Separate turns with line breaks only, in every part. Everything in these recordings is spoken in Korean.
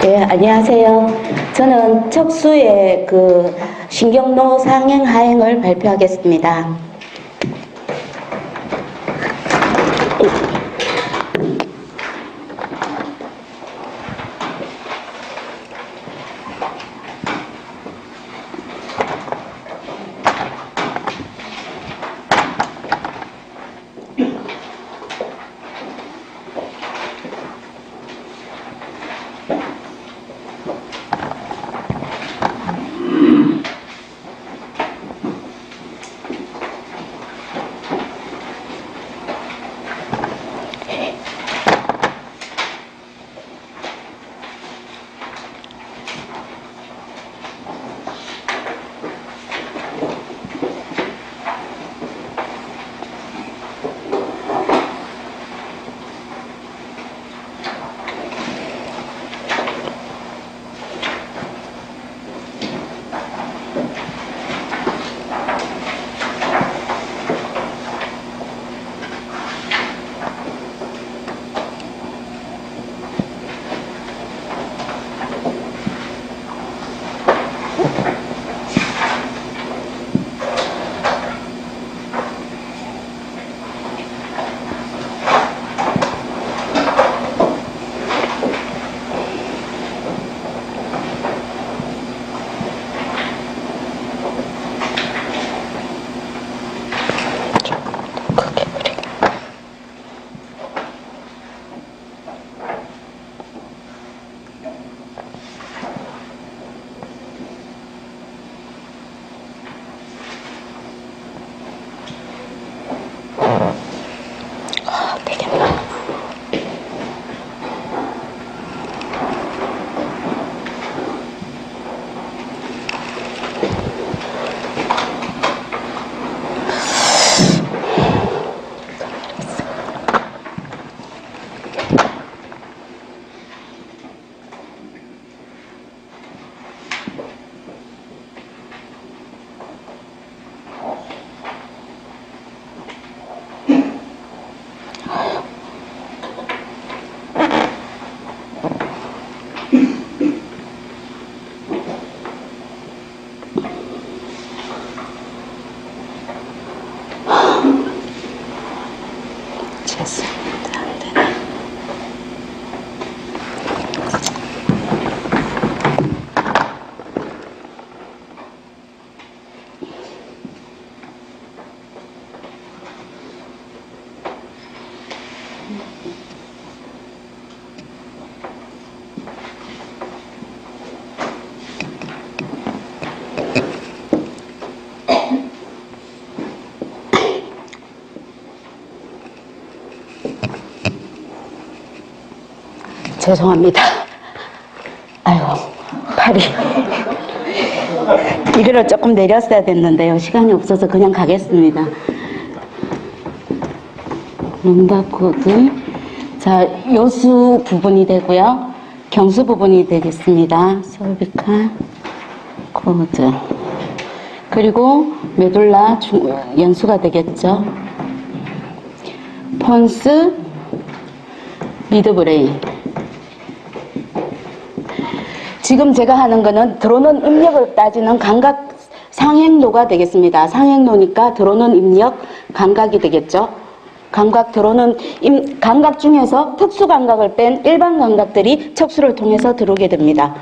네, 안녕하세요. 저는 척수의 신경노 상행 하행을 발표하겠습니다. 죄송합니다. 아유, 팔이. 이거를 조금 내렸어야 됐는데요. 시간이 없어서 그냥 가겠습니다. 응답 코드. 자, 요수 부분이 되고요. 경수 부분이 되겠습니다. 설비칼 코드. 그리고 메둘라 연수가 되겠죠. 폰스 미드브레인. 지금 제가 하는 거는 들어오는 입력을 따지는 감각 상행노가 되겠습니다. 상행노니까 들어오는 입력 감각이 되겠죠. 감각 들어오는 감각 중에서 특수 감각을 뺀 일반 감각들이 척수를 통해서 들어오게 됩니다.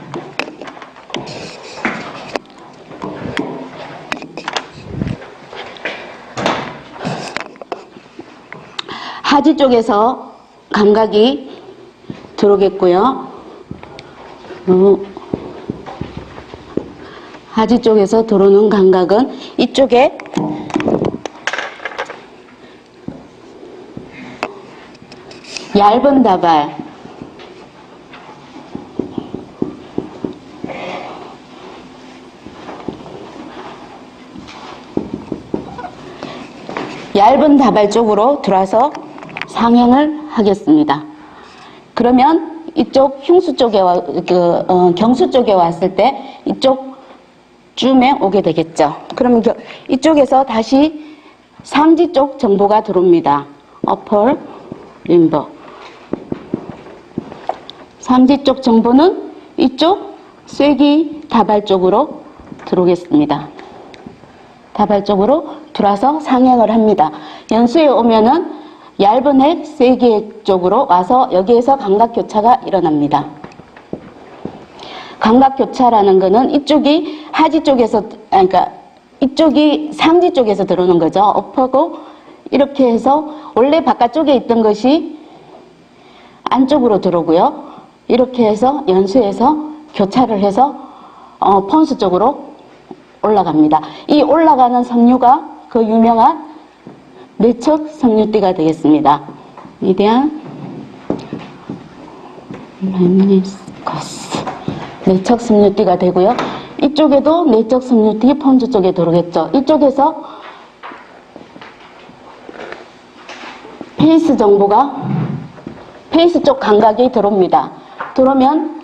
하지 쪽에서 감각이 들어오겠고요. 하지 쪽에서 들어오는 감각은 이쪽에 얇은 다발, 얇은 다발 쪽으로 들어와서 상행을 하겠습니다. 그러면 이쪽 흉수 쪽에 경수 쪽에 왔을 때 이쪽 쯤에 오게 되겠죠. 그러면 이쪽에서 다시 상지 쪽 정보가 들어옵니다. 어펄, 림버. 상지 쪽 정보는 이쪽 쐐기 다발 쪽으로 들어오겠습니다. 다발 쪽으로 들어와서 상행을 합니다. 연수에 오면은 얇은 핵 쐐기 쪽으로 와서 여기에서 감각교차가 일어납니다. 감각교차라는 거는 이쪽이 하지 쪽에서, 그러니까 이쪽이 상지 쪽에서 들어오는 거죠. 업하고 이렇게 해서 원래 바깥쪽에 있던 것이 안쪽으로 들어오고요. 이렇게 해서 연수에서 교차를 해서 폰수 쪽으로 올라갑니다. 이 올라가는 섬유가 그 유명한 내척 섬유띠가 되겠습니다. 위대한 메니스커스 내척 섬유띠가 되고요. 이쪽에도 내적 섬유띠 폰수 쪽에 들어오겠죠. 이쪽에서 페이스 정보가 페이스 쪽 감각이 들어옵니다. 들어오면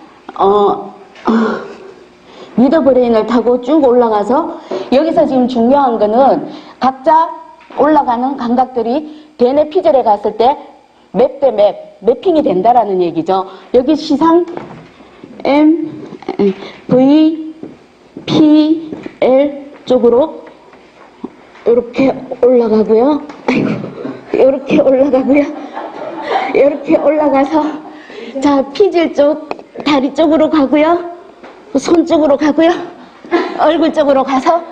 미드브레인을 타고 쭉 올라가서 여기서 지금 중요한 거는 각자 올라가는 감각들이 대뇌 피젤에 갔을 때 맵 대 맵, 매핑이 된다라는 얘기죠. 여기 시상 M, V, P, L 쪽으로 이렇게 올라가고요. 이렇게 올라가고요. 이렇게 올라가서 자 피질 쪽 다리 쪽으로 가고요. 손 쪽으로 가고요. 얼굴 쪽으로 가서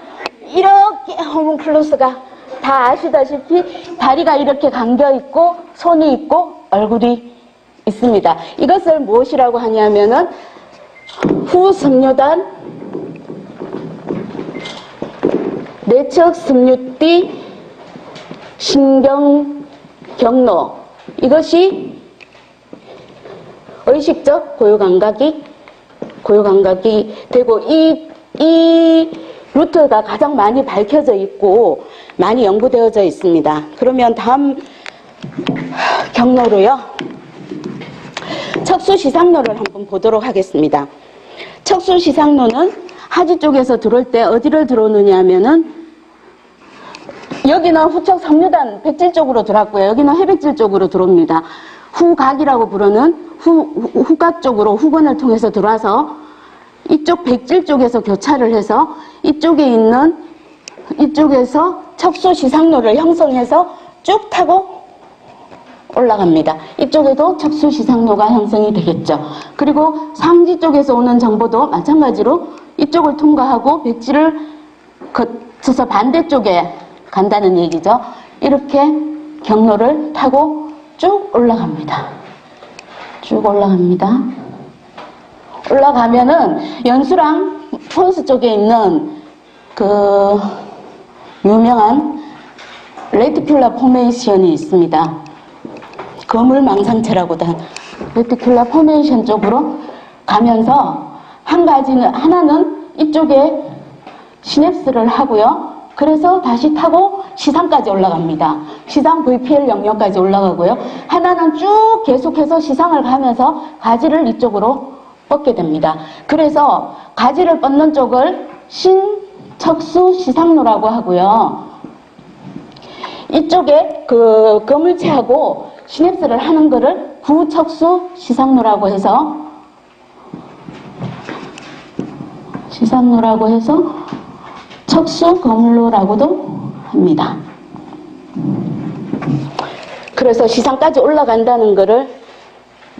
이렇게 호문클루스가 다 아시다시피 다리가 이렇게 감겨 있고 손이 있고 얼굴이 있습니다. 이것을 무엇이라고 하냐면은 후섬유단 내척 섬유띠 신경 경로 이것이 의식적 고유 감각이 되고 이 루트가 가장 많이 밝혀져 있고 많이 연구되어져 있습니다. 그러면 다음 경로로요. 척수시상로를 한번 보도록 하겠습니다. 척수시상로는 하지 쪽에서 들어올 때 어디를 들어오느냐 하면은 여기는 후척 섬유단 백질 쪽으로 들어왔고요. 여기는 해백질 쪽으로 들어옵니다. 후각이라고 부르는 후각 쪽으로 후근을 통해서 들어와서 이쪽 백질 쪽에서 교차를 해서 이쪽에서 척수시상로를 형성해서 쭉 타고 올라갑니다. 이쪽에도 척수시상로가 형성이 되겠죠. 그리고 상지 쪽에서 오는 정보도 마찬가지로 이쪽을 통과하고 백질을 거쳐서 반대쪽에 간다는 얘기죠. 이렇게 경로를 타고 쭉 올라갑니다. 쭉 올라갑니다. 올라가면은 연수랑 폰수 쪽에 있는 그 유명한 레티큘라 포메이션이 있습니다. 거물망상체라고도 한 레티큘라 포메이션 쪽으로 가면서 하나는 이쪽에 시냅스를 하고요. 그래서 다시 타고 시상까지 올라갑니다. 시상 VPL 영역까지 올라가고요. 하나는 쭉 계속해서 시상을 가면서 가지를 이쪽으로 뻗게 됩니다. 그래서 가지를 뻗는 쪽을 신척수 시상로라고 하고요. 이쪽에 그 거물체하고 시냅스를 하는 거를 부척수 시상로라고 해서 척수 거물로라고도 합니다. 그래서 시상까지 올라간다는 거를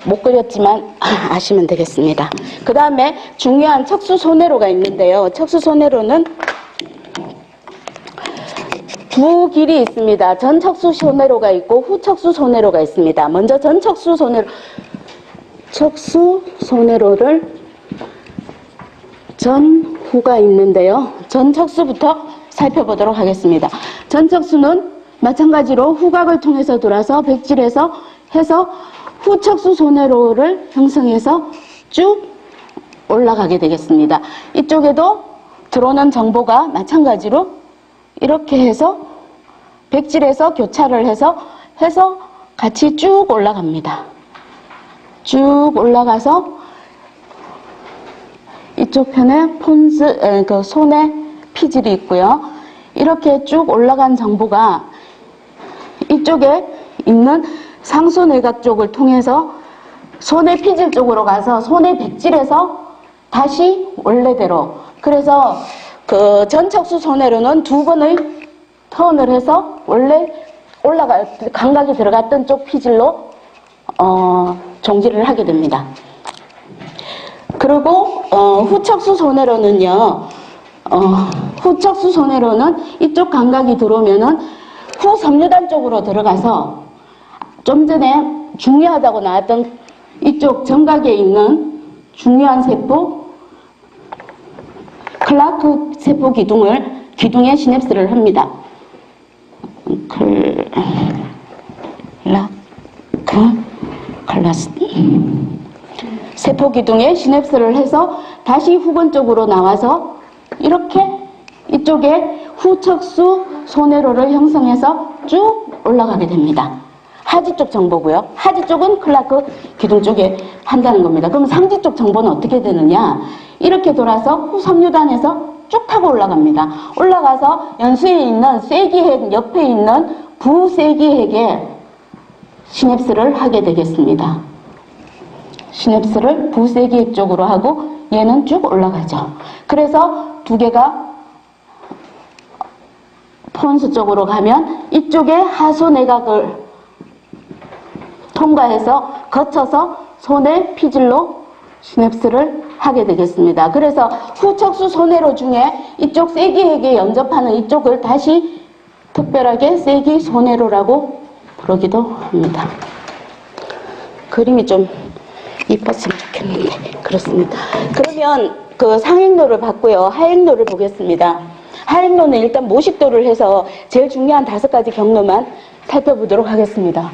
못 그렸지만 아시면 되겠습니다. 그 다음에 중요한 척수소내로가 있는데요. 척수소내로는 두 길이 있습니다. 전척수소내로가 있고 후척수소내로가 있습니다. 먼저 척수소내로를 전후가 있는데요. 전척수부터 살펴보도록 하겠습니다. 전척수는 마찬가지로 후각을 통해서 돌아서 백질에서 해서 후척수소내로를 형성해서 쭉 올라가게 되겠습니다. 이쪽에도 들어오는 정보가 마찬가지로 이렇게 해서 백질에서 교차를 해서 같이 쭉 올라갑니다. 쭉 올라가서 이쪽 편에 그 손에 피질이 있고요. 이렇게 쭉 올라간 정보가 이쪽에 있는 상수내각 쪽을 통해서 손의 피질 쪽으로 가서 손의 백질에서 다시 원래대로. 그래서 그 전척수 손해로는 두 번의 턴을 해서 원래 감각이 들어갔던 쪽 피질로 종지를 하게 됩니다. 그리고 후척수 손해로는요. 후척수 손해로는 이쪽 감각이 들어오면은 후 섬유단 쪽으로 들어가서 좀 전에 중요하다고 나왔던 이쪽 정각에 있는 중요한 세포 클라크 세포 기둥에 시냅스를 합니다. 클라스 세포 기둥에 시냅스를 해서 다시 후근 쪽으로 나와서 이렇게 이쪽에 후척수 소뇌로를 형성해서 쭉 올라가게 됩니다. 하지 쪽 정보고요. 하지 쪽은 클라크 기둥 쪽에 한다는 겁니다. 그럼 상지 쪽 정보는 어떻게 되느냐? 이렇게 돌아서 후섬유단에서 쭉 타고 올라갑니다. 올라가서 연수에 있는 쇠기핵 옆에 있는 부쇠기핵에 시냅스를 하게 되겠습니다. 시냅스를 부쇠기핵 쪽으로 하고 얘는 쭉 올라가죠. 그래서 두 개가 폰스 쪽으로 가면 이쪽에 하소내각을 통과해서 거쳐서 손의 피질로 시냅스를 하게 되겠습니다. 그래서 후척수 소뇌로 중에 이쪽 쇠기핵에 연접하는 이쪽을 다시 특별하게 쇠기 소뇌로라고 부르기도 합니다. 그림이 좀 이뻤으면 좋겠는데 그렇습니다. 그러면 그 상행로를 봤고요. 하행로를 보겠습니다. 하행로는 일단 모식도를 해서 제일 중요한 5가지 경로만 살펴보도록 하겠습니다.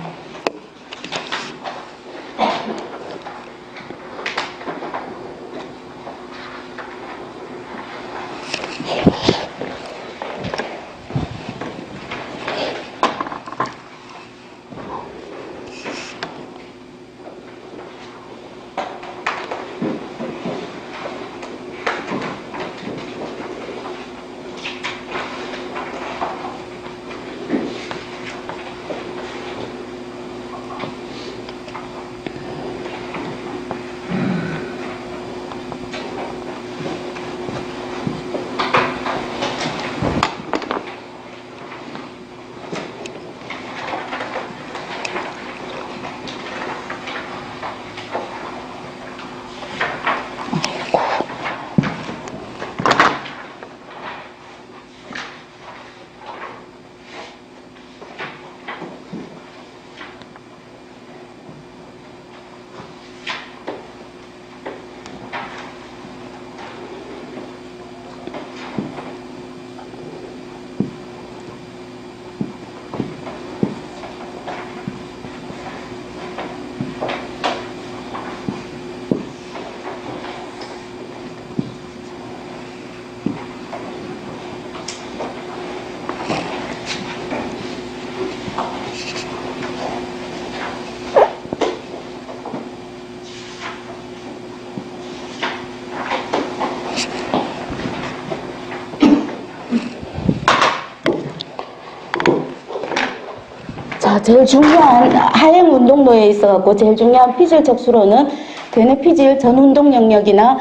제일 중요한 하행 운동로에 있어갖고 제일 중요한 피질 척수로는 대뇌 피질 전 운동 영역이나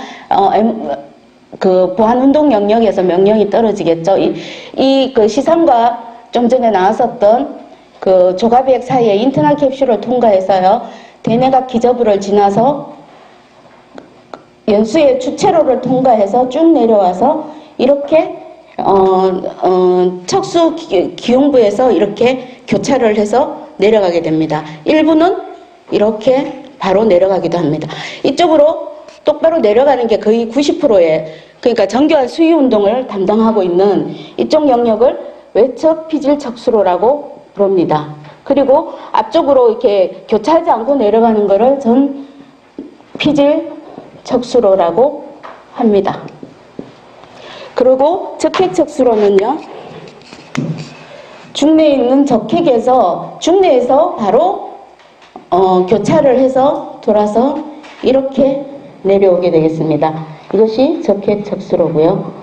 그 보안 운동 영역에서 명령이 떨어지겠죠. 그 시상과 좀 전에 나왔었던 그 조가비액 사이에 인터널 캡슐을 통과해서요. 대뇌각 기저부를 지나서 연수의 주체로를 통과해서 쭉 내려와서 이렇게 척수 기용부에서 이렇게 교차를 해서 내려가게 됩니다. 일부는 이렇게 바로 내려가기도 합니다. 이쪽으로 똑바로 내려가는 게 거의 90%의 그러니까 정교한 수위 운동을 담당하고 있는 이쪽 영역을 외척 피질 척수로라고 부릅니다. 그리고 앞쪽으로 이렇게 교차하지 않고 내려가는 거를 전 피질 척수로라고 합니다. 그리고 적핵 척수로는요. 중내에 있는 적핵에서 중내에서 바로 교차를 해서 돌아서 이렇게 내려오게 되겠습니다. 이것이 적핵 척수로고요.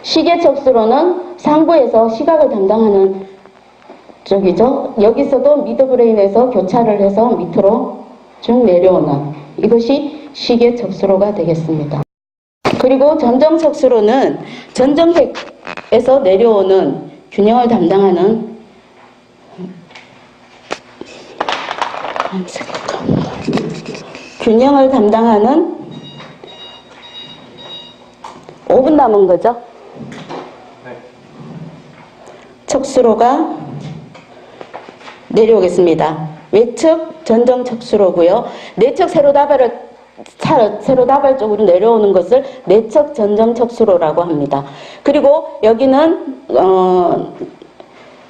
시계 척수로는 상부에서 시각을 담당하는 쪽이죠. 여기서도 미드브레인에서 교차를 해서 밑으로 쭉 내려오는 이것이 시계 척수로가 되겠습니다. 그리고 전정척수로는 전정맥에서 내려오는 균형을 담당하는 균형을 담당하는 5분 남은 거죠? 네. 척수로가 내려오겠습니다. 외측 전정척수로고요. 내측 세로다발 쪽으로 내려오는 것을 내측 전정척수로라고 합니다. 그리고 여기는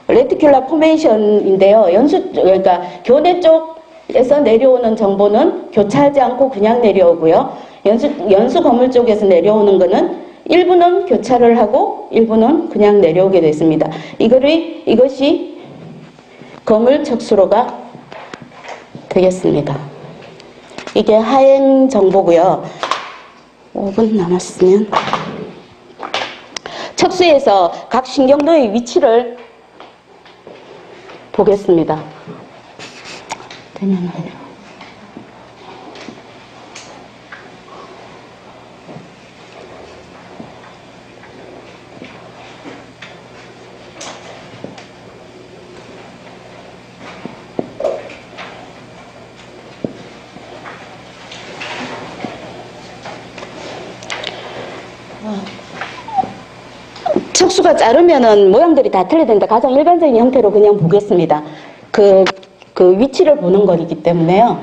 레티큘라 포메이션인데요. 그러니까 교내 쪽에서 내려오는 정보는 교차하지 않고 그냥 내려오고요. 연수 거물 쪽에서 내려오는 거는 일부는 교차를 하고 일부는 그냥 내려오게 됐습니다. 이것이 거물 척수로가 되겠습니다. 이게 하행 정보고요. 5분 남았으면 척수에서 각 신경도의 위치를 보겠습니다. 되면요. 척수가 자르면은 모양들이 다 틀리는데 가장 일반적인 형태로 그냥 보겠습니다. 그 위치를 보는 거이기 때문에요.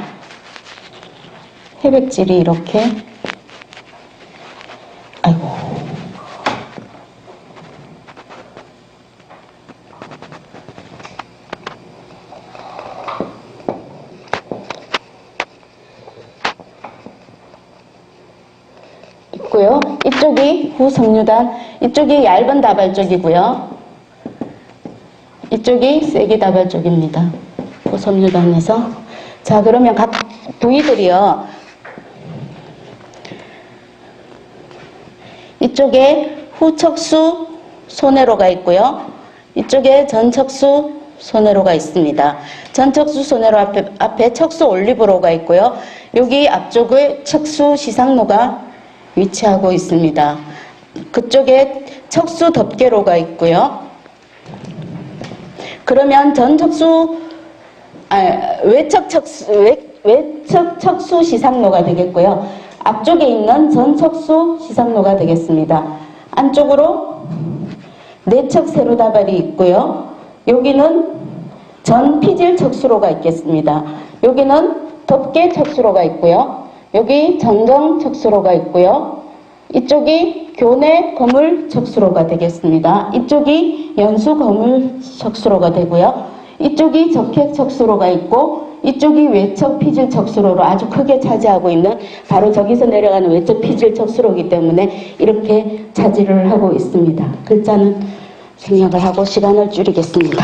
해백질이 이렇게, 아이고. 있고요. 이쪽이 후섬유단, 이쪽이 얇은 다발 쪽이고요. 이쪽이 세기 다발 쪽입니다. 후섬유단에서. 자, 그러면 각 부위들이요. 이쪽에 후척수 소내로가 있고요. 이쪽에 전척수 소내로가 있습니다. 전척수 소내로 앞에 척수 올리브로가 있고요. 여기 앞쪽에 척수 시상로가 위치하고 있습니다. 그쪽에 척수 덮개로가 있고요. 그러면 외척 척수 시상로가 되겠고요. 앞쪽에 있는 전척수 시상로가 되겠습니다. 안쪽으로 내척 세로다발이 있고요. 여기는 전피질 척수로가 있겠습니다. 여기는 덮개 척수로가 있고요. 여기 전정 척수로가 있고요. 이쪽이 교내 거물 척수로가 되겠습니다. 이쪽이 연수 거물 척수로가 되고요. 이쪽이 적핵 척수로가 있고 이쪽이 외척 피질 척수로로 아주 크게 차지하고 있는 바로 저기서 내려가는 외척 피질 척수로이기 때문에 이렇게 차지를 하고 있습니다. 글자는 생략을 하고 시간을 줄이겠습니다.